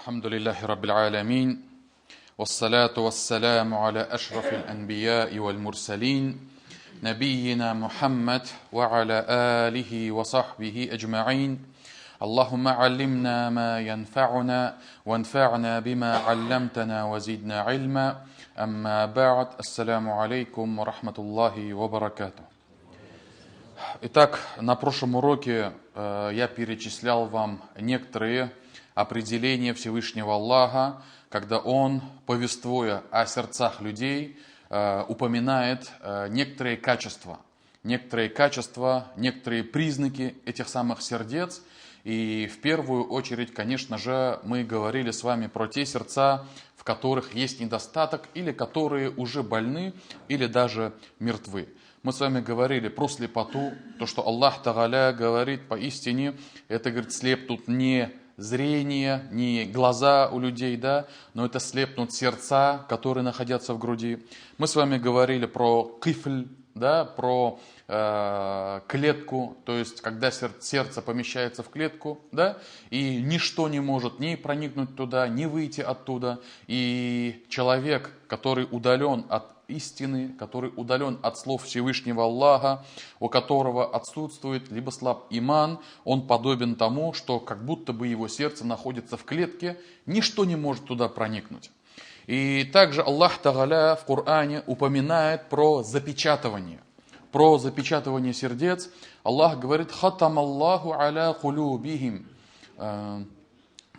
الحمد لله رب العالمين والصلاة والسلام على أشرف الأنبياء والمرسلين نبينا محمد وعلى آله وصحبه أجمعين اللهم علمنا ما ينفعنا وانفعنا بما علمتنا وزدنا علما أما بعد السلام عليكم ورحمة الله وبركاته. Итак, на прошлом уроке я перечислял вам некоторые определения Всевышнего Аллаха, когда Он, повествуя о сердцах людей, упоминает некоторые качества, некоторые признаки этих самых сердец. И в первую очередь, конечно же, мы говорили с вами про те сердца, в которых есть недостаток, или которые уже больны, или даже мертвы. Мы с вами говорили про слепоту, то, что Аллах Тааля говорит поистине, это, говорит, слепнут не зрение, не глаза у людей, да, но это слепнут сердца, которые находятся в груди. Мы с вами говорили про кифль, да, про клетку, то есть когда сердце помещается в клетку, да, и ничто не может ни проникнуть туда, ни выйти оттуда. И человек, который удален от истины, который удален от слов Всевышнего Аллаха, у которого отсутствует либо слаб иман, он подобен тому, что как будто бы его сердце находится в клетке, ничто не может туда проникнуть. И также Аллах Тааля в Коране упоминает про запечатывание сердец. Аллах говорит: «Хатам Аллаху аля кулюбихим».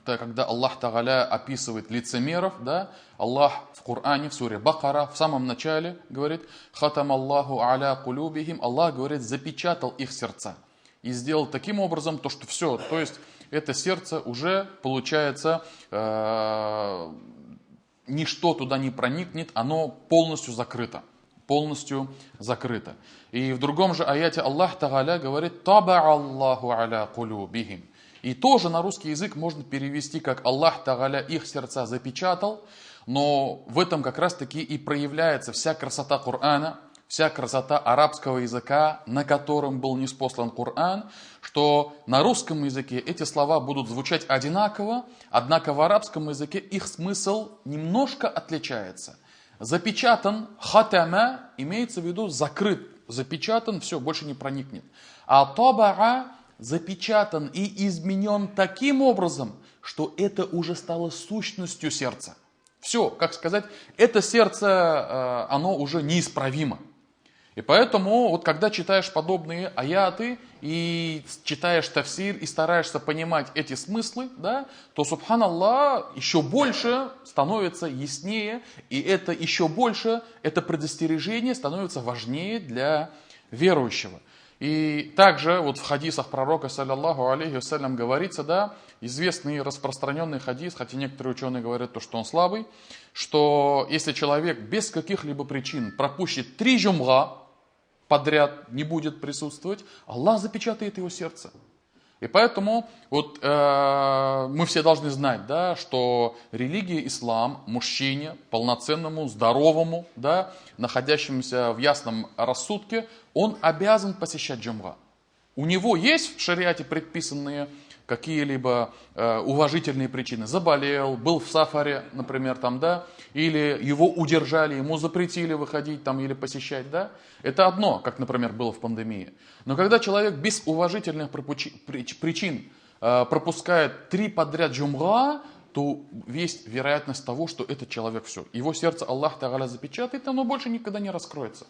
Это когда Аллах Тааля описывает лицемеров, да, Аллах в Коране, в суре Бакара, в самом начале говорит: «Хатам Аллаху аля кулюбихим». Аллах говорит, запечатал их сердца. И сделал таким образом то, что все, то есть это сердце уже, получается, ничто туда не проникнет, оно полностью закрыто. И в другом же аяте Аллах Тааля говорит: «Таба Аллаху аля кулюбихим». И тоже на русский язык можно перевести как Аллах Тааля их сердца запечатал, но в этом как раз таки и проявляется вся красота Корана, вся красота арабского языка, на котором был ниспослан Коран, что на русском языке эти слова будут звучать одинаково, однако в арабском языке их смысл немножко отличается. Запечатан, хатама, имеется в виду закрыт, запечатан, все, больше не проникнет. А табаа запечатан и изменен таким образом, что это уже стало сущностью сердца. Все, как сказать, это сердце, оно уже неисправимо. И поэтому, вот когда читаешь подобные аяты, и читаешь тафсир, и стараешься понимать эти смыслы, да, то, субханаллах, еще больше становится яснее, и это еще больше, это предостережение становится важнее для верующего. И также вот в хадисах пророка, саллаллаху алейхи вассалям, говорится, да, известный распространенный хадис, хотя некоторые ученые говорят, то, что он слабый, что если человек без каких-либо причин пропустит 3 джумга подряд, не будет присутствовать, Аллах запечатает его сердце. И поэтому вот, мы все должны знать, да, что религия ислам мужчине, полноценному, здоровому, да, находящемуся в ясном рассудке, он обязан посещать джумга. У него есть в шариате предписанные какие-либо уважительные причины. Заболел, был в сафаре, например, там, да, или его удержали, ему запретили выходить там или посещать, да. Это одно, как, например, было в пандемии. Но когда человек без уважительных причин пропускает 3 подряд джумга, то есть вероятность того, что этот человек все. Его сердце Аллах Тааля запечатает, оно больше никогда не раскроется.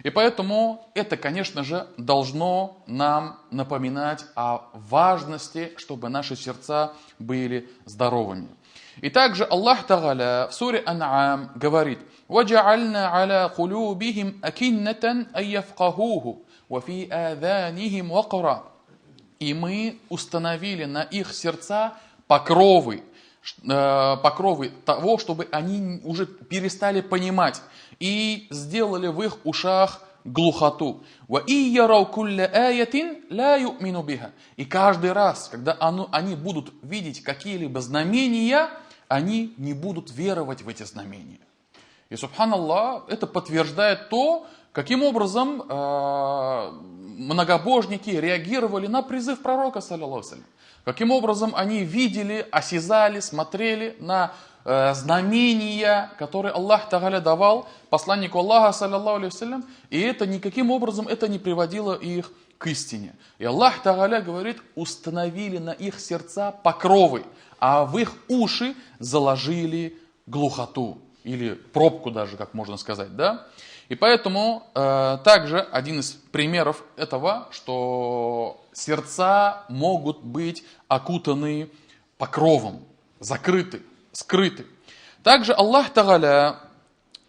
И поэтому это, конечно же, должно нам напоминать о важности, чтобы наши сердца были здоровыми. И также Аллах Тааля в суре Ан'ам говорит: «Ваджа'альна аля кулюбихим акиннатан айяфкахуху, вафи аданихим вакра». И мы установили на их сердца покровы того, чтобы они уже перестали понимать, и сделали в их ушах глухоту. И каждый раз, когда они будут видеть какие-либо знамения, они не будут веровать в эти знамения. И, субханаллах, это подтверждает то, каким образом многобожники реагировали на призыв пророка, саллиллаху алейхи вассалям. Каким образом они видели, осязали, смотрели на знамения, которые Аллах Тааля давал посланнику Аллаха, саллиллаху алейхи вассалям, и это никаким образом это не приводило их к истине. И Аллах Тааля говорит: установили на их сердца покровы, а в их уши заложили глухоту, или пробку даже, как можно сказать, да? И поэтому также один из примеров этого, что сердца могут быть окутаны покровом, закрыты, скрыты. Также Аллах Тааля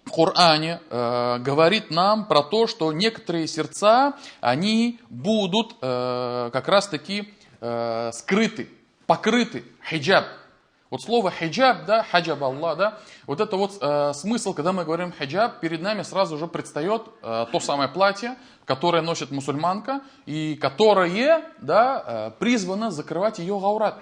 в Коране говорит нам про то, что некоторые сердца, они будут как раз таки скрыты, покрыты, хиджаб. Вот слово хиджаб, да, хаджаб Аллах, да, вот это вот смысл, когда мы говорим хиджаб, перед нами сразу же предстает то самое платье, которое носит мусульманка и которое, да, призвано закрывать ее гаурат.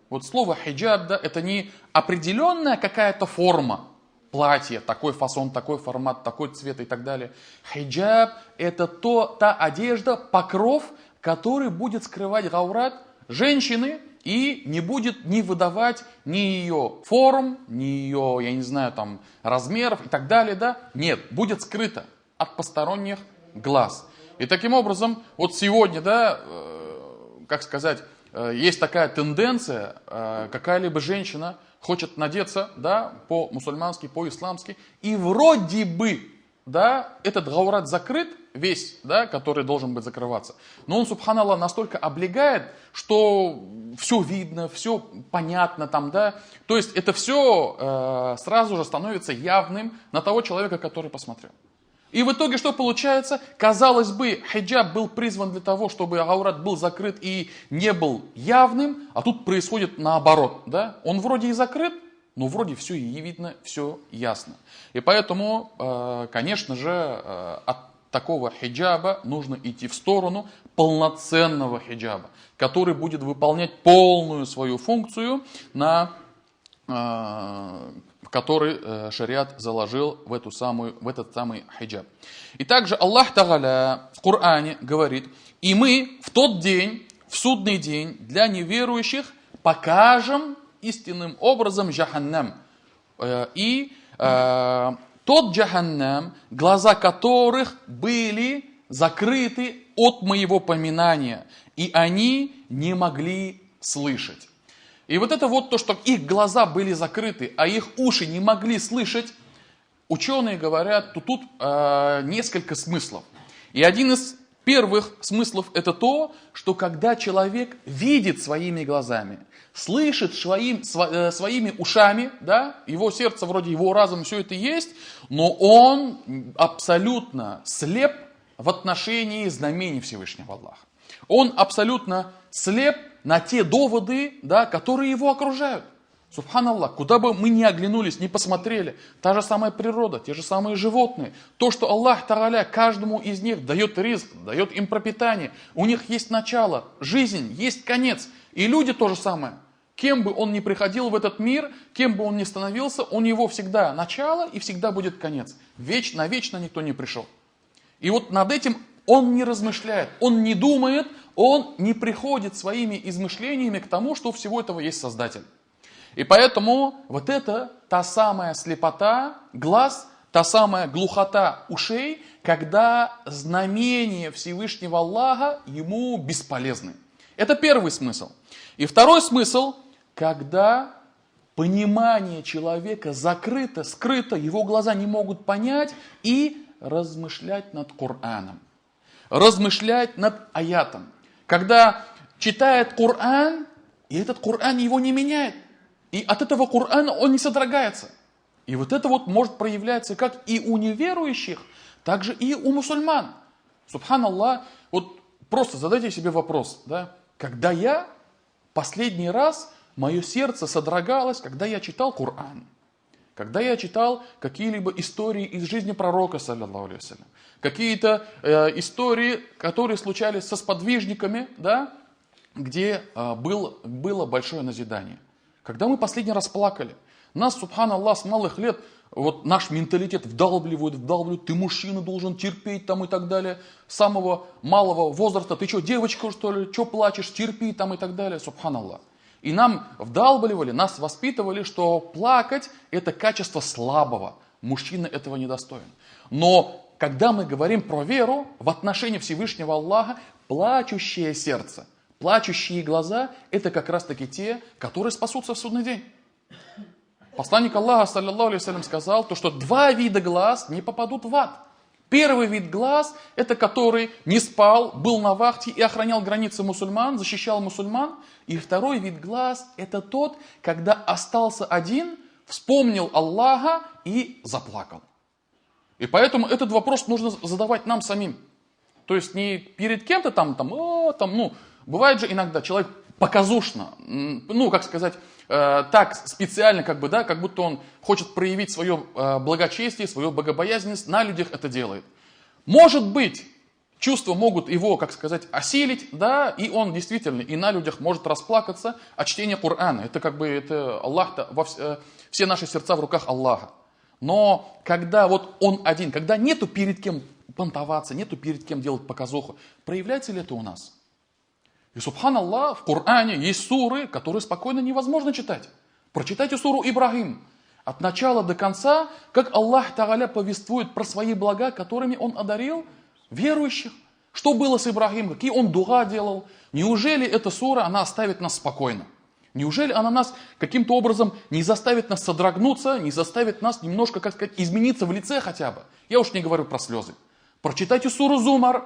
Вот слово хиджаб, да, это не определенная какая-то форма платья, такой фасон, такой формат, такой цвет и так далее. Хиджаб это та одежда, покров, который будет скрывать гаурат женщины, и не будет не выдавать ни ее форм, ни ее, я не знаю, там, размеров и так далее, да? Нет, будет скрыто от посторонних глаз. И таким образом, вот сегодня, да, как сказать, есть такая тенденция, какая-либо женщина хочет надеться, да, по-мусульмански, по-исламски, и вроде бы, да, этот гаурат закрыт весь, да, который должен быть закрываться. Но он, субханаллах, настолько облегает, что все видно, все понятно там, да. То есть это все сразу же становится явным на того человека, который посмотрел. И в итоге что получается? Казалось бы, хиджаб был призван для того, чтобы гаурат был закрыт и не был явным, а тут происходит наоборот, да. Он вроде и закрыт, но вроде все и видно, все ясно. И поэтому, конечно же, от такого хиджаба нужно идти в сторону полноценного хиджаба, который будет выполнять полную свою функцию, который шариат заложил в этот самый хиджаб. И также Аллах Тааля в Коране говорит: и мы в тот день, в судный день, для неверующих покажем истинным образом джаханнам. И тот джаханнам, глаза которых были закрыты от моего поминания, и они не могли слышать. И вот это вот то, что их глаза были закрыты, а их уши не могли слышать, ученые говорят, что тут несколько смыслов. И один из первых смыслов это то, что когда человек видит своими глазами, слышит своими ушами, да, его сердце, вроде его разум, все это есть, но он абсолютно слеп в отношении знамений Всевышнего Аллаха. Он абсолютно слеп на те доводы, да, которые его окружают. Субханаллах, куда бы мы ни оглянулись, ни посмотрели, та же самая природа, те же самые животные, то, что Аллах Тааля каждому из них дает ризк, дает им пропитание, у них есть начало, жизнь, есть конец. И люди то же самое. Кем бы он ни приходил в этот мир, кем бы он ни становился, у него всегда начало и всегда будет конец. Вечно никто не пришел. И вот над этим он не размышляет, он не думает, он не приходит своими измышлениями к тому, что у всего этого есть Создатель. И поэтому вот это та самая слепота глаз, та самая глухота ушей, когда знамения Всевышнего Аллаха ему бесполезны. Это первый смысл. И второй смысл, когда понимание человека закрыто, скрыто, его глаза не могут понять и размышлять над Кораном, размышлять над аятом. Когда читает Коран, и этот Коран его не меняет. И от этого Корана он не содрогается. И вот это вот может проявляться как и у неверующих, так же и у мусульман. Субханаллах, вот просто задайте себе вопрос, да, когда я последний раз, мое сердце содрогалось, когда я читал Коран, когда я читал какие-либо истории из жизни пророка, саллиллаху алейхи вассалям, какие-то истории, которые случались со сподвижниками, да, где было большое назидание. Когда мы последний раз плакали? Нас, субханаллах, с малых лет, вот наш менталитет вдалбливают, ты мужчина должен терпеть там и так далее. С самого малого возраста, ты что, девочка что ли, что плачешь, терпи там и так далее, субханаллах. И нам вдалбливали, нас воспитывали, что плакать это качество слабого. Мужчина этого недостоин. Но когда мы говорим про веру в отношении Всевышнего Аллаха, плачущее сердце, плачущие глаза, это как раз таки те, которые спасутся в судный день. Посланник Аллаха, саллаллаху алейхи вассалям, сказал, то, что 2 вида глаз не попадут в ад. Первый вид глаз, это который не спал, был на вахте и охранял границы мусульман, защищал мусульман. И второй вид глаз, это тот, когда остался один, вспомнил Аллаха и заплакал. И поэтому этот вопрос нужно задавать нам самим. То есть не перед кем-то бывает же иногда человек показушно, так специально, как будто он хочет проявить свое благочестие, свою богобоязненность, на людях это делает. Может быть, чувства могут его, осилить, да, и он действительно и на людях может расплакаться от чтения Корана. Это Аллах, все наши сердца в руках Аллаха. Но когда вот он один, когда нету перед кем понтоваться, нету перед кем делать показуху, проявляется ли это у нас? И субханаллах, в Коране есть суры, которые спокойно невозможно читать. Прочитайте суру Ибрахим. От начала до конца, как Аллах Тааля повествует про свои блага, которыми Он одарил верующих. Что было с Ибрахимом, какие он дуа делал. Неужели эта сура, она оставит нас спокойно? Неужели она нас каким-то образом не заставит нас содрогнуться, не заставит нас немножко, измениться в лице хотя бы? Я уж не говорю про слезы. Прочитайте суру Зумар,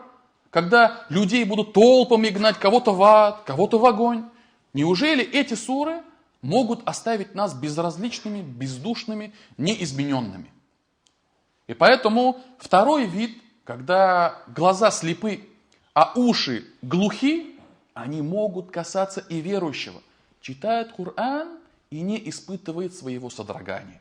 когда людей будут толпами гнать кого-то в ад, кого-то в огонь. Неужели эти суры могут оставить нас безразличными, бездушными, неизмененными? И поэтому второй вид, когда глаза слепы, а уши глухи, они могут касаться и верующего. Читает Коран и не испытывает своего содрогания.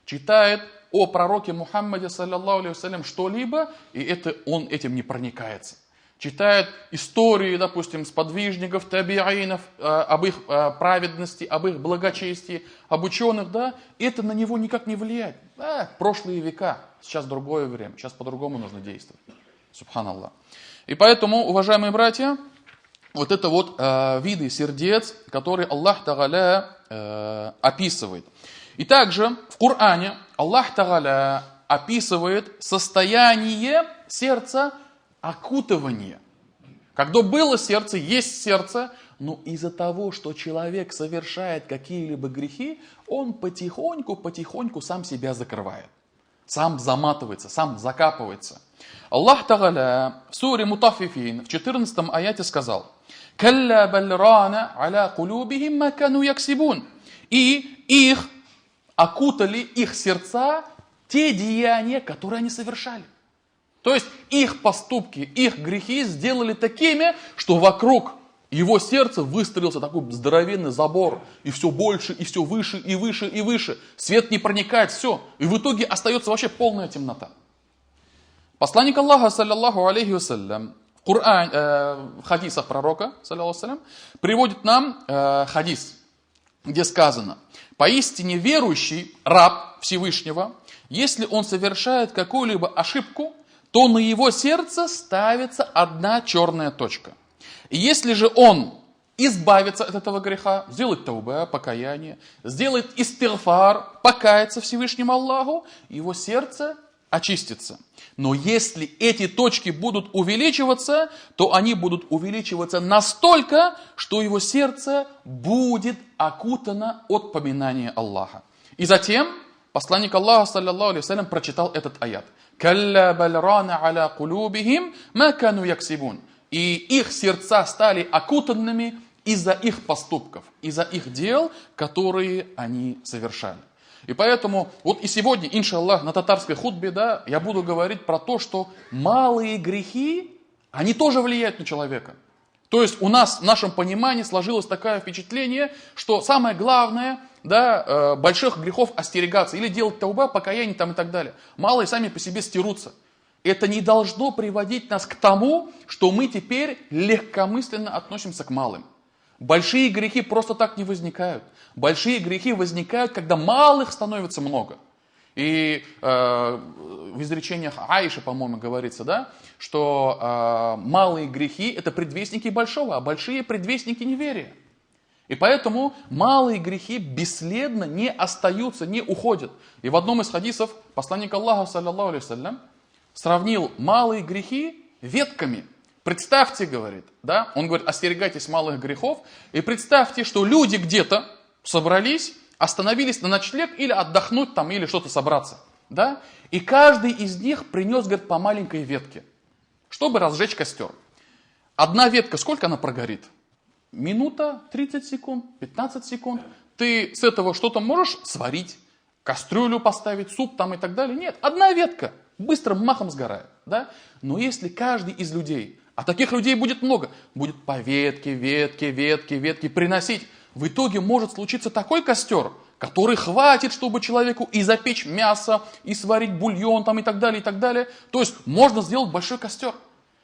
Читает о пророке Мухаммаде, саллаллаху алейхи вассалям, что-либо, и он этим не проникается. Читает истории, допустим, сподвижников, табиинов, об их праведности, об их благочестии, об ученых, да, это на него никак не влияет. Прошлые века, сейчас другое время, сейчас по-другому нужно действовать. Субханаллах. И поэтому, уважаемые братья, вот это вот виды сердец, которые Аллах Тааля описывает. И также в Коране Аллах Тааля описывает состояние сердца, окутывание. Когда было сердце, есть сердце, но из-за того, что человек совершает какие-либо грехи, он потихоньку сам себя закрывает. Сам заматывается, сам закапывается. Аллах Тааля в суре Мутаффифин в 14 аяте сказал: «Калля балрана аля кулубихим ма кану яксибун». И их окутали, их сердца, те деяния, которые они совершали. То есть их поступки, их грехи сделали такими, что вокруг его сердца выстроился такой здоровенный забор. И все больше, и все выше, и выше, и выше. Свет не проникает, все. И в итоге остается вообще полная темнота. Посланник Аллаха, саллаллаху алейхи вассалям, в хадисах пророка, саллаллаху алейхи, приводит нам хадис, где сказано: поистине верующий раб Всевышнего, если он совершает какую-либо ошибку, то на его сердце ставится одна черная точка. И если же он избавится от этого греха, сделает таубе, покаяние, сделает истигфар, покается Всевышнему Аллаху, его сердце очистится. Но если эти точки будут увеличиваться, то они будут увеличиваться настолько, что его сердце будет окутано от поминания Аллаха. И затем посланник Аллаха, саллаллаху алейхи вассалям, прочитал этот аят. «Калля балрана аля кулубихим ма кану яксибун». И их сердца стали окутанными из-за их поступков, из-за их дел, которые они совершали. И поэтому, вот и сегодня, иншаллах, на татарской хутбе, да, я буду говорить про то, что малые грехи, они тоже влияют на человека. То есть у нас, в нашем понимании, сложилось такое впечатление, что самое главное, да, больших грехов остерегаться, или делать тауба, покаяние там и так далее. Малые сами по себе стирутся. Это не должно приводить нас к тому, что мы теперь легкомысленно относимся к малым. Большие грехи просто так не возникают. Большие грехи возникают, когда малых становится много. И в изречениях Аиши, по-моему, говорится, да, что малые грехи – это предвестники большого, а большие – предвестники неверия. И поэтому малые грехи бесследно не остаются, не уходят. И в одном из хадисов посланник Аллаха, саллаллаху алейхи вассалям, сравнил малые грехи ветками. Представьте, говорит, да, он говорит, остерегайтесь малых грехов, и представьте, что люди где-то собрались, остановились на ночлег или отдохнуть там, или что-то собраться, да, и каждый из них принес, говорит, по маленькой ветке, чтобы разжечь костер. Одна ветка, сколько она прогорит? Минута, 30 секунд, 15 секунд. Ты с этого что-то можешь сварить, кастрюлю поставить, суп там и так далее? Нет, одна ветка быстрым махом сгорает, да. Но если каждый из людей, а таких людей будет много, будет по ветке приносить, в итоге может случиться такой костер, который хватит, чтобы человеку и запечь мясо, и сварить бульон там и так далее, и так далее. То есть можно сделать большой костер.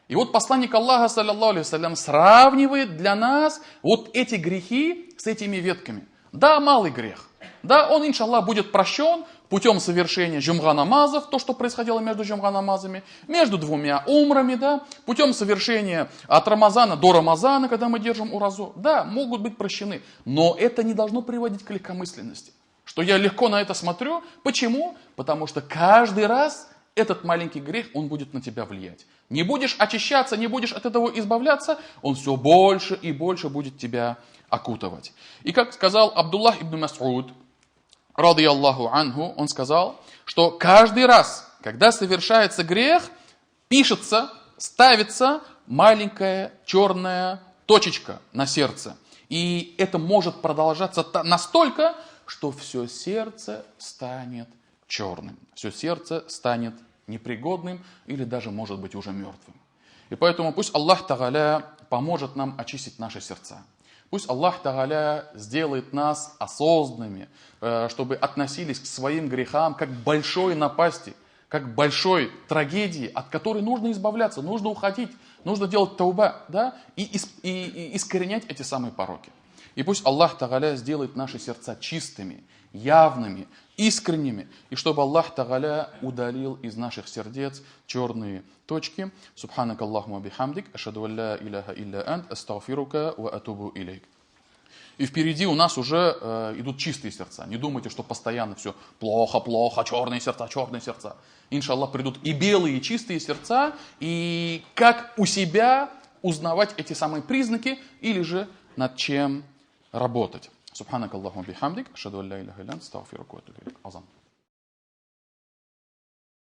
И вот посланник Аллаха, саллаллаху алейхи вассалям, сравнивает для нас вот эти грехи с этими ветками. Да, малый грех. Да, он, иншаллах, будет прощен путем совершения джумга намазов, то, что происходило между джумга намазами, между двумя умрами, да, путем совершения от Рамазана до Рамазана, когда мы держим уразу, да, могут быть прощены. Но это не должно приводить к легкомысленности. Что я легко на это смотрю. Почему? Потому что каждый раз этот маленький грех, он будет на тебя влиять. Не будешь очищаться, не будешь от этого избавляться, он все больше и больше будет тебя окутывать. И как сказал Абдуллах ибн Мас'уд, ради Аллаху анху, он сказал, что каждый раз, когда совершается грех, пишется, ставится маленькая черная точечка на сердце. И это может продолжаться настолько, что все сердце станет черным. Все сердце станет непригодным или даже, может быть, уже мертвым. И поэтому пусть Аллах Тааля поможет нам очистить наши сердца. Пусть Аллах Тааля сделает нас осознанными, чтобы относились к своим грехам как к большой напасти, как к большой трагедии, от которой нужно избавляться, нужно уходить, нужно делать тауба, да, и искоренять эти самые пороки. И пусть Аллах Тааля сделает наши сердца чистыми, явными, искренними, и чтобы Аллах Тааля удалил из наших сердец черные точки. Субханак Аллахума бихамдик, ашаду алла иляха илля ант, астагфирука ва атубу илейк. И впереди у нас уже идут чистые сердца. Не думайте, что постоянно все плохо, черные сердца. Иншаллах, придут и белые, и чистые сердца, и как у себя узнавать эти самые признаки, или же над чем работать. Субханак Аллахума бихамдик, ашаду алла иляха илля ант, астагфирука ва атубу илейк. Азан.